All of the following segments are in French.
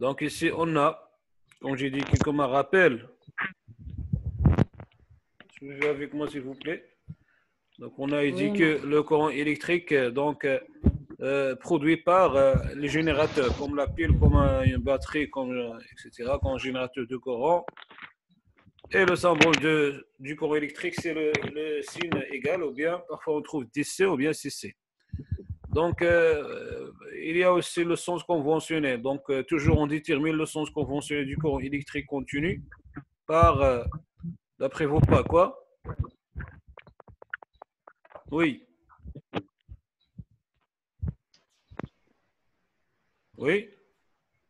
Donc ici, on a, comme j'ai dit, comme un rappel. Suivez avec moi, s'il vous plaît. Donc, on a dit que le courant électrique, produit par les générateurs, comme la pile, comme une batterie, comme, etc., comme un générateur de courant. Et le symbole du courant électrique, c'est le signe égal, ou bien parfois on trouve DC ou bien CC. Donc, il y a aussi le sens conventionnel. Donc, toujours on détermine le sens conventionnel du courant électrique continu par, d'après vous, pas quoi? Oui. Oui.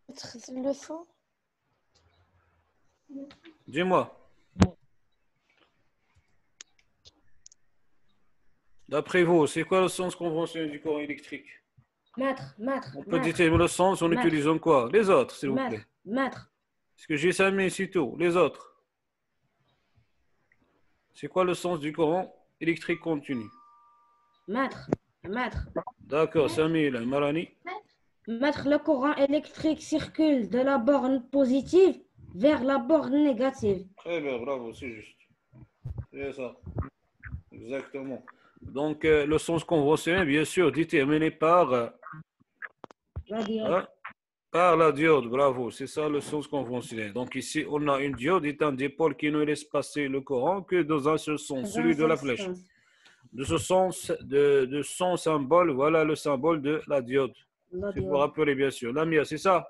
Le son. Dis-moi. D'après vous, c'est quoi le sens conventionnel du courant électrique? Mètre. On peut déterminer le sens en utilisant quoi? Les autres, s'il vous plaît. Mètre. Parce que j'ai 5 minutes, c'est tout. Les autres. C'est quoi le sens du courant électrique continu? Mètre. D'accord, Samy, Marani. Mètre, le courant électrique circule de la borne positive vers la borne négative. Très bien, bravo, c'est juste. C'est ça. Exactement. Donc, le sens conventionnel, bien sûr, déterminé par La diode. par la diode, bravo, c'est ça le sens conventionnel. Donc ici, on a une diode est un dipôle qui ne laisse passer le courant que dans un seul sens, celui de la flèche. De ce sens, de son symbole, voilà le symbole de la diode. Si vous vous rappelez, bien sûr. Lamia, c'est ça?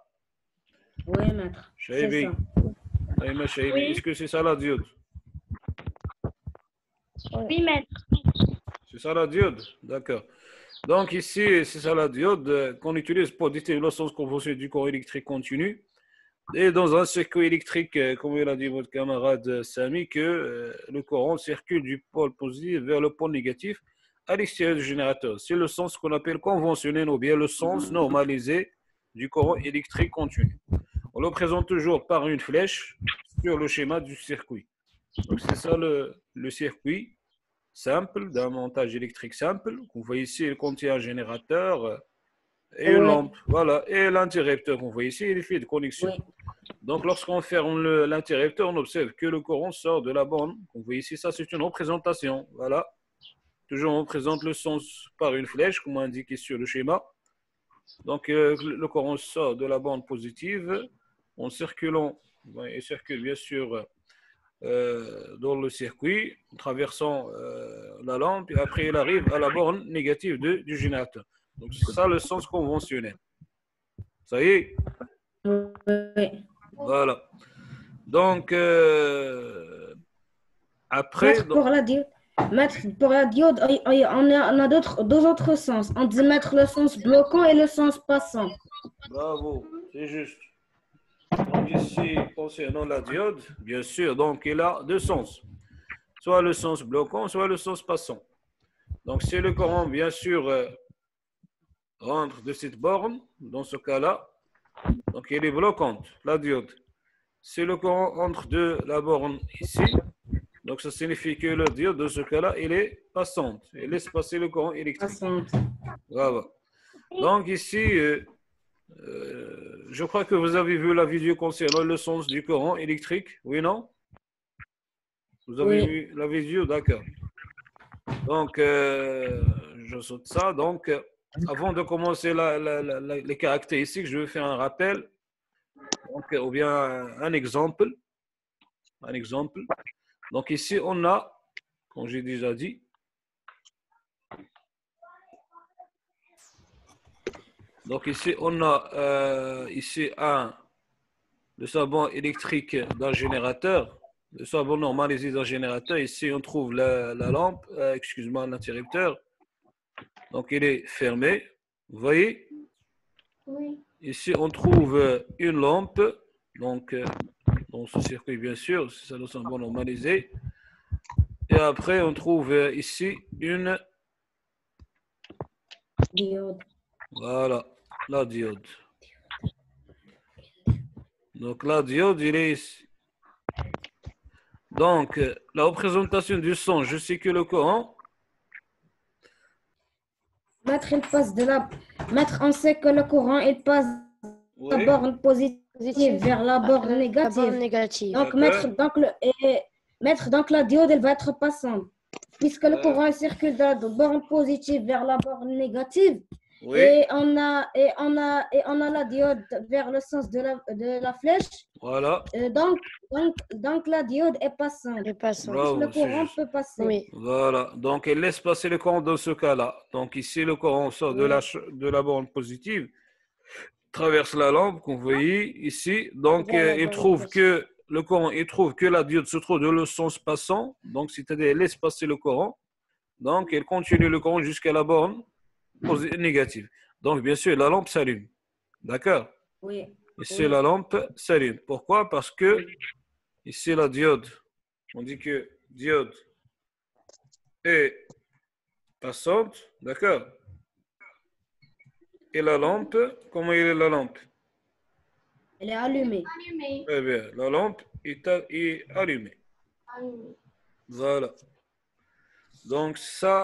Oui, maître. Shaibi. Oui. Est-ce que c'est ça la diode? Oui, maître. C'est ça la diode? D'accord. Donc ici, c'est ça la diode qu'on utilise pour déterminer le sens conventionnel du courant électrique continu. Et dans un circuit électrique, comme il a dit votre camarade Samy, que le courant circule du pôle positif vers le pôle négatif à l'extérieur du générateur. C'est le sens qu'on appelle conventionnel ou bien le sens normalisé du courant électrique continu. On le présente toujours par une flèche sur le schéma du circuit. Donc c'est ça le circuit simple, d'un montage électrique simple. Vous voyez ici, il contient un générateur et une lampe. Voilà. Et l'interrupteur, vous voyez ici, il est fait de connexion. Oui. Donc, lorsqu'on ferme l'interrupteur, on observe que le courant sort de la borne. Vous voyez ici, ça, c'est une représentation. Voilà. Toujours, on présente le sens par une flèche, comme indiqué sur le schéma. Donc, le courant sort de la borne positive en circulant, il circule bien sûr dans le circuit, en traversant la lampe, et après il arrive à la borne négative du générateur. Donc c'est ça le sens conventionnel. Ça y est? Oui. Voilà. Donc après... Maître, pour la diode, on a deux autres sens. On dit mettre le sens bloquant et le sens passant. Bravo, c'est juste. Donc ici, concernant la diode, bien sûr, donc il a deux sens. Soit le sens bloquant, soit le sens passant. Donc si le courant, bien sûr, rentre de cette borne, dans ce cas-là, donc elle est bloquante, la diode. Si le courant entre de la borne ici, donc ça signifie que la diode, dans ce cas-là, elle est passante. Elle laisse passer le courant électrique. Passante. Voilà. Donc ici, je crois que vous avez vu la vidéo concernant le sens du courant électrique. Oui, non? Vous avez vu la vidéo? D'accord. Donc, je saute ça. Donc, avant de commencer les caractéristiques, je vais faire un rappel. Donc, ou bien un exemple. Un exemple. Donc, ici, on a, comme j'ai déjà dit, donc ici, on a ici le sabon électrique d'un générateur, le sabon normalisé d'un générateur. Ici, on trouve la lampe, excuse-moi, l'interrupteur. Donc, il est fermé. Vous voyez? Oui. Ici, on trouve une lampe. Donc, dans ce circuit, bien sûr, c'est ça le sabon normalisé. Et après, on trouve ici une diode. Voilà, la diode. Donc, la diode, il est ici. Donc, la représentation du son, je sais que le courant. Maître, on sait que le courant, il passe de la borne positive positive vers la borne La négative. borne négative. Donc, D'accord. mettre donc la diode, elle va être passante. Puisque le courant circule de la borne positive vers la borne négative. Oui. Et on a la diode vers le sens de la flèche. Voilà. Donc, la diode est passante. Et passant. Bravo, Le c'est courant juste. peut passer. Oui. Voilà. Donc, elle laisse passer le courant dans ce cas-là. Donc, ici, le courant sort de la borne positive, traverse la lampe, qu'on voyait ici. Donc, Vers la il borne trouve négative. que le courant, il trouve que la diode se trouve dans le sens passant. Donc, c'est-à-dire, elle laisse passer le courant. Donc, elle continue le courant jusqu'à la borne négative. Donc, bien sûr, la lampe s'allume. D'accord? Oui. Ici, Oui. la lampe s'allume. Pourquoi? Parce que ici, la diode, on dit que diode est passante. D'accord? Et la lampe, comment est la lampe? Elle est allumée. Très bien. La lampe est allumée. Voilà. Donc, ça,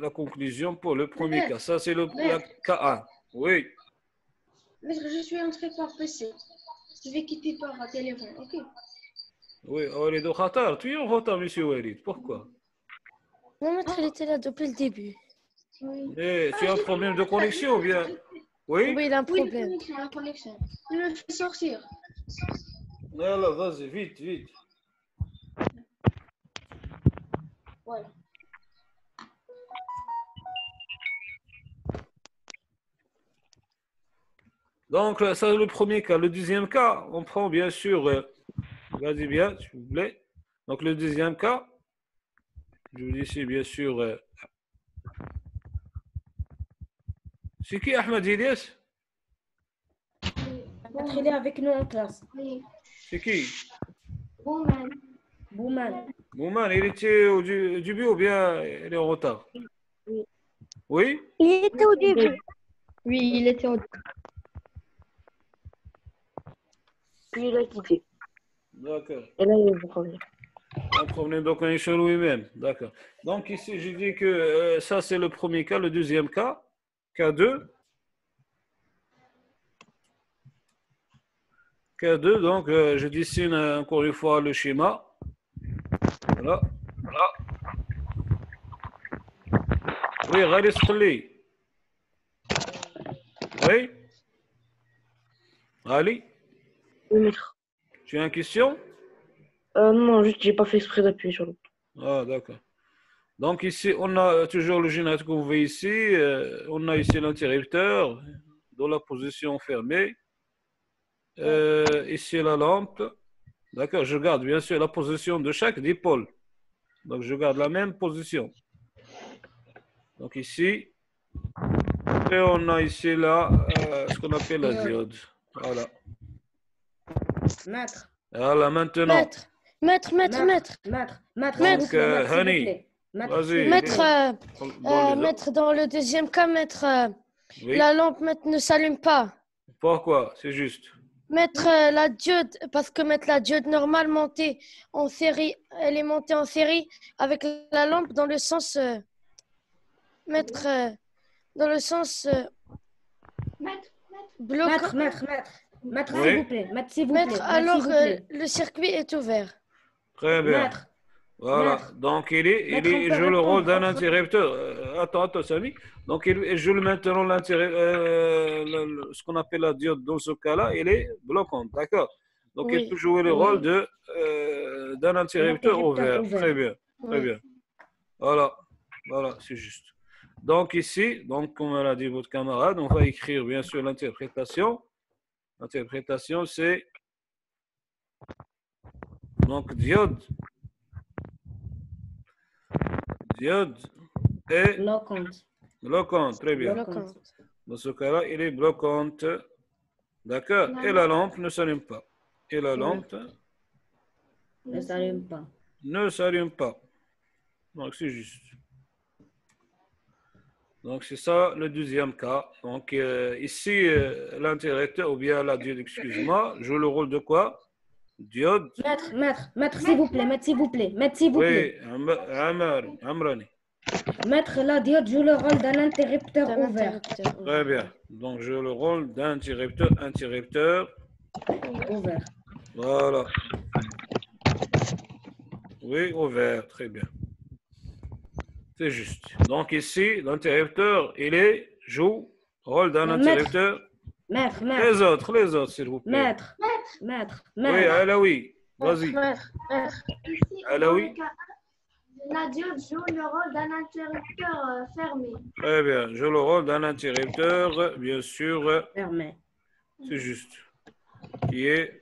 la conclusion pour le premier cas. Ça, c'est le cas 1. Oui. Maître, je suis entré par PC. Je vais quitter par téléphone, ok? Oui, Walid au Qatar. Tu es en retard, monsieur Walid. Pourquoi? Non, maître, il était là depuis le début. Oui. Eh, tu as un problème de connexion ou bien? Oui? Oui, il a un Oui, problème. la connexion. Il me fait sortir. Voilà, vas-y, vite, vite. Voilà. Donc, ça, c'est le premier cas. Le deuxième cas, on prend bien sûr, vas-y bien, s'il vous plaît. Donc, le deuxième cas, je vous dis ici, bien sûr, c'est qui Ahmed Ilyes? Maître, il est avec nous en classe. Oui. C'est qui? Bouman. Bouman. Mouman, il était au début ou bien il est en retard? Oui. Oui? Il était au début. Oui, il était au... Puis il a quitté. D'accord. Et là, il est revenu. Un problème de connexion lui-même. D'accord. Donc, ici, je dis que ça, c'est le premier cas. Le deuxième cas, cas 2. Cas 2, donc, je dessine encore une fois le schéma. Voilà. Voilà. Oui, Ghalis Khli. Oui? Ali, Oui, maître. tu as une question? Non, juste, j'ai pas fait exprès d'appuyer sur le... Ah, d'accord. Donc ici, on a toujours le générateur que vous voyez ici. On a ici l'interrupteur dans la position fermée. Ici la lampe. D'accord, je garde bien sûr la position de chaque dipôle. Donc je garde la même position. Donc ici. Et on a ici là ce qu'on appelle la diode. Voilà. Maître. Voilà, maintenant. Maître, maître, maître, maître. Maître. Maître. Donc, s'il vous plaît, maître, s'il vous Hani, plaît. Maître, vas-y. s'il vous Maître, plaît. maître, dans le deuxième cas, maître, Oui. la lampe maître, ne s'allume pas. Pourquoi? C'est juste. Mettre la diode, parce que mettre la diode normale montée en série, elle est montée en série avec la lampe dans le sens, mettre dans le sens bloquant. Maître, Oui. s'il vous plaît. Maître, s'il vous plaît. Maître, Maître, alors s'il vous plaît. le circuit est ouvert. Très bien. Maître. Voilà. Maître. Donc, Maître, on il peut joue le rôle d'un répondre. interrupteur. Attends, Samy. Donc, il joue maintenant ce qu'on appelle la diode. Dans ce cas-là, elle est bloquante. D'accord? Donc, Oui. il peut jouer le Oui. rôle d'un interrupteur ouvert. Très bien. Très Oui. bien. Voilà. Voilà, c'est juste. Donc, ici, donc, comme l'a dit votre camarade, on va écrire bien sûr l'interprétation. L'interprétation, c'est donc diode. Diode est bloquante. Très bien. Bloquante. Dans ce cas-là, il est bloquante. D'accord? Et la lampe ne s'allume pas. Et la lampe Ne s'allume pas. ne s'allume pas. Donc, c'est juste. Donc, c'est ça le deuxième cas. Donc, ici, l'interrupteur, ou bien la diode, excuse-moi, joue le rôle de quoi? Diode. Maître, s'il vous plaît. Maître, s'il vous plaît. Maître, s'il vous plaît. Oui, Amrani. Maître, la diode joue le rôle d'un interrupteur D'un ouvert. interrupteur. Très bien. Donc, joue le rôle d'interrupteur. Ouvert. Voilà. Oui, ouvert. Très bien. C'est juste. Donc ici, l'interrupteur, joue le rôle d'un Maître. interrupteur. Maître, Les autres, s'il vous plaît. maître, maître, Oui, maître. Alaoui, vas-y. Maître, maître. Ici, Alors, dans oui. le cas 1, la diode joue le rôle d'un interrupteur fermé. Très bien. Joue le rôle d'un interrupteur, bien sûr, Fermé. c'est juste. Qui est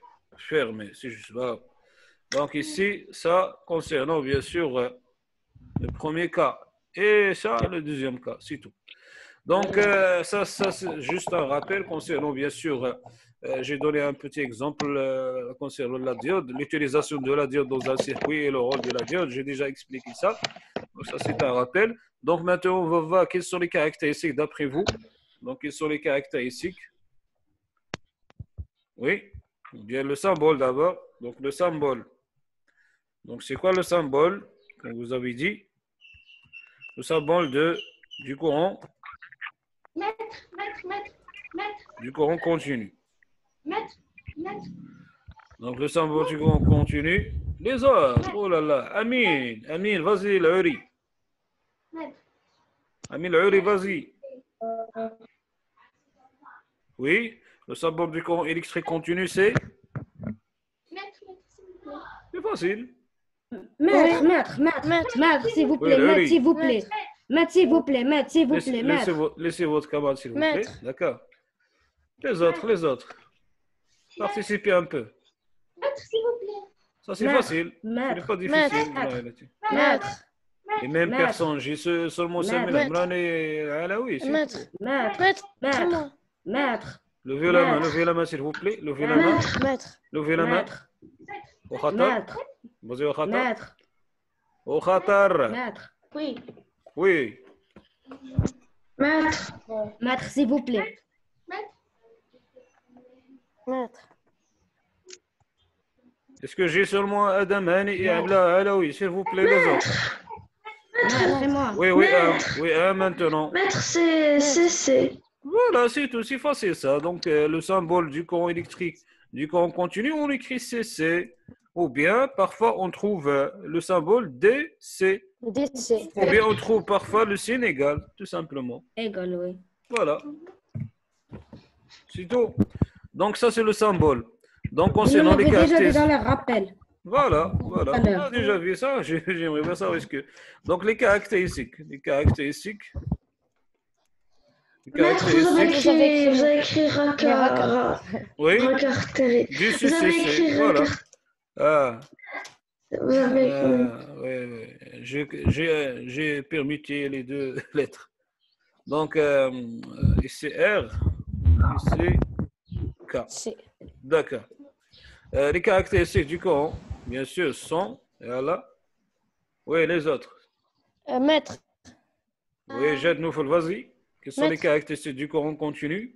fermé, c'est juste. Voilà. Donc ici, ça concernant bien sûr le premier cas. Et ça, le deuxième cas, c'est tout. Donc, ça c'est juste un rappel concernant, bien sûr, j'ai donné un petit exemple concernant la diode, l'utilisation de la diode dans un circuit et le rôle de la diode. J'ai déjà expliqué ça. Donc, ça, c'est un rappel. Donc, maintenant, on va voir quelles sont les caractéristiques d'après vous. Donc, quelles sont les caractéristiques? Oui, bien le symbole d'abord. Donc, le symbole. Donc, c'est quoi le symbole, comme vous avez dit? Le symbole du courant. Maître, Du courant continu. maître. Donc, le symbole du courant continu. Les autres, oh là là. Amin, vas-y, l'Uri. Maître. Amin, l'Uri, vas-y. Oui, le symbole du courant électrique continu, c'est Maître, s'il vous plaît. c'est facile. Maître, s'il vous Oui, plaît, le maître, riz. s'il vous plaît. Maître, s'il vous plaît, maître, s'il vous plaît, maître. Laissez votre camarade, s'il vous plaît. Maître. D'accord. Les autres. Participez un peu. Maître, s'il vous plaît. Ça, c'est Maître. facile. Ce n'est Maître. pas difficile. Maître. Et même Maître. personne. J'ai seulement Maître. 5 minutes. Oui, c'est Maître. tout. Maître, Maître. maître, C'est moi. maître, Levez la main, s'il vous plaît. Levez la main. Maître. Levez la main. maître, Au khatar. maître, Vas-y, au khatar. maître, Au khatar. maître, Oui. Oui. Maître. maître, s'il vous plaît. Maître. Est-ce que j'ai seulement Adam, Hani et Abla Alaoui, s'il vous plaît, les autres? Maître, c'est moi. Oui, maintenant. Maître, c'est. Voilà, c'est tout, c'est facile ça. Donc, le symbole du courant électrique, du courant continu, on écrit CC. Ou bien, parfois, on trouve le symbole DC. DC. Ou bien, on trouve parfois le signe égal, tout simplement. Égal, oui. Voilà. C'est tout. Donc, ça, c'est le symbole. Donc, Vous concernant les l'avez déjà dit caractéristiques. dans le rappel. Voilà. Tout à On l'heure. a déjà vu ça. J'aimerais bien savoir ce que. Donc, les caractéristiques. Maître, vous avez écrit Raka. Oui. Caractéristique. Du Vous avez CC. écrit Voilà. Raka. Ah. Vous avez écrit. Oui. J'ai permuté les deux lettres. Donc, ici R, ici K. C. D'accord. Les caractéristiques du courant, bien sûr, sont, voilà. Oui, les autres. Maître. Oui, Jade Noufoul, vas-y. Quelles sont les Maître. caractéristiques du courant continu?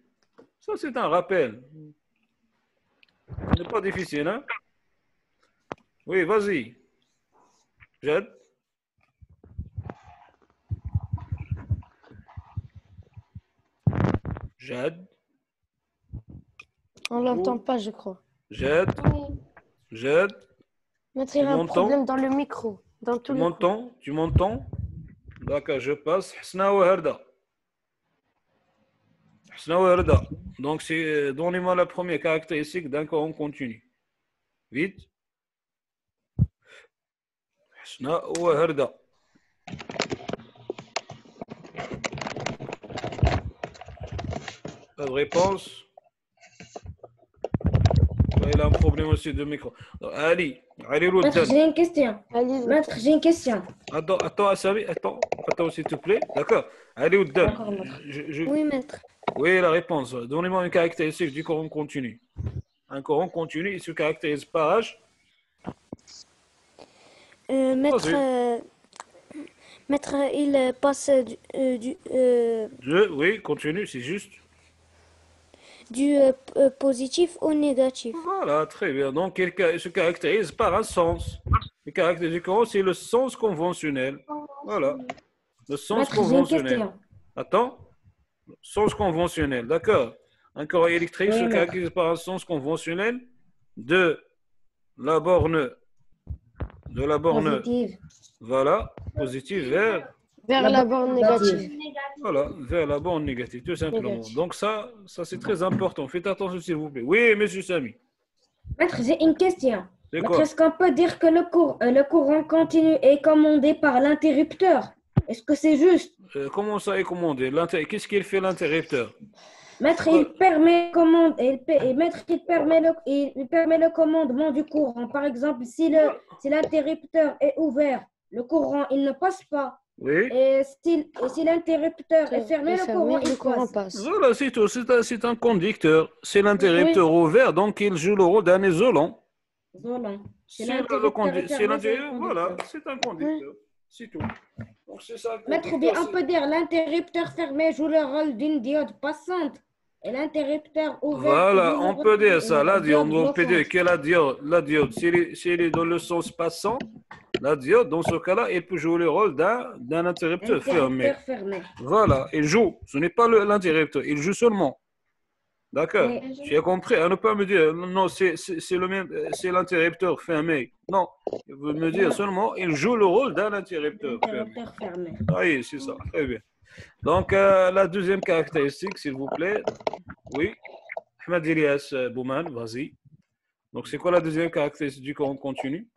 Ça, c'est un rappel. Ce n'est pas difficile, hein? Oui, vas-y. Jade. Jade. On l'entend pas, je crois. Jade. Maître, il y a un m'entends? problème dans le micro. Dans tout Tu le m'entends? Tu m'entends? D'accord, je passe. Hsna ou Herda. Hsna ou Herda. Donc, donnez-moi la première caractéristique d'un courant continu. Vite. Hsna ou Herda. Pas de réponse. Il a un problème aussi de micro. Donc, Ali Maître, Roudan. j'ai une question. Allez, Maître, j'ai une question. Attends, Assami, attends, s'il te plaît. D'accord. Ali Roudan. D'accord, maître. Oui, maître. Oui, la réponse. Donnez-moi une caractéristique du courant continu. Un courant continu, il se caractérise par H. Maître, maître, il passe Oui, continu, c'est juste. du positif au négatif. Voilà, très bien. Donc, il se caractérise par un sens. Le caractère du courant, c'est le sens conventionnel. Voilà. Le sens Maître, j'ai une conventionnel. question. Attends. Sens conventionnel, d'accord. Un courant électrique se Oui, caractérise par un sens conventionnel de la borne, Positive. voilà, positive Vers La la borne borne négative. négative. voilà, vers la borne négative, tout simplement. Négative. Donc ça c'est très important. Faites attention, s'il vous plaît. Oui, monsieur Samy. Maître, j'ai une question. C'est Maître, quoi? est-ce qu'on peut dire que le courant continu est commandé par l'interrupteur? Est-ce que c'est juste? Comment ça est commandé? Qu'est-ce qu'il fait l'interrupteur? Maître, Quoi? il permet le commandement du courant. Par exemple, si l'interrupteur est ouvert, le courant, il ne passe pas. Oui. Et si l'interrupteur est fermé, le courant, il le courant passe. passe. Voilà, c'est tout. C'est un conducteur. C'est l'interrupteur ouvert, donc il joue le rôle d'un isolant. Isolant. C'est l'interrupteur est c'est fermé, l'intérieur, c'est un voilà, conducteur. c'est un conducteur. C'est tout. Donc c'est ça. Un Maître, bien, conducteur, on peut dire l'interrupteur fermé joue le rôle d'une diode passante et l'interrupteur ouvert Voilà, joue le on rôle peut dire d'une ça. La diode, on peut dire bloquante. que la diode, si elle est dans le sens passant, la diode, dans ce cas-là, elle peut jouer le rôle d'un interrupteur fermé. Interrupteur fermé. Voilà, il joue. Ce n'est pas l'interrupteur, il joue seulement. D'accord. Oui. Tu as compris? À ne pas me dire, non, c'est le même, c'est l'interrupteur fermé. Non, il veut me dire seulement, il joue le rôle d'un interrupteur fermé. Interrupteur fermé. Ah oui, c'est ça. Très bien. Donc, la deuxième caractéristique, s'il vous plaît. Oui. Ahmed Elias Bouman, vas-y. Donc, c'est quoi la deuxième caractéristique du courant continu?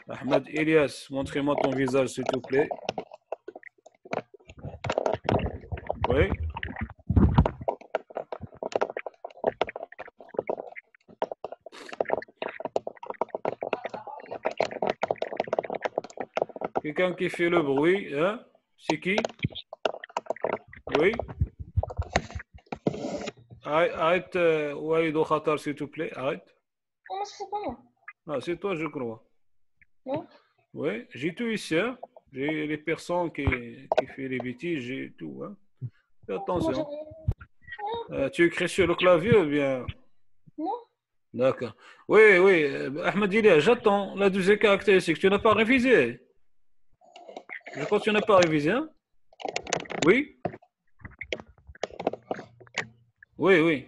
Ahmed Elias, montrez-moi ton visage, s'il te plaît. Oui. Quelqu'un qui fait le bruit, hein? C'est qui? Oui. Arrête, Walid Khatar, s'il te plaît, arrête. Comment c'est pas moi? Ah, c'est toi, je crois. Non. Oui, j'ai tout ici, hein? J'ai les personnes qui font les bêtises, j'ai tout, hein? Fais attention. Tu écris sur le clavier ou bien? Non. D'accord. Oui, oui, Ahmed Ilia, j'attends la deuxième caractéristique. Tu n'as pas révisé? Je crois que tu n'as pas révisé, hein? Oui? Oui, oui.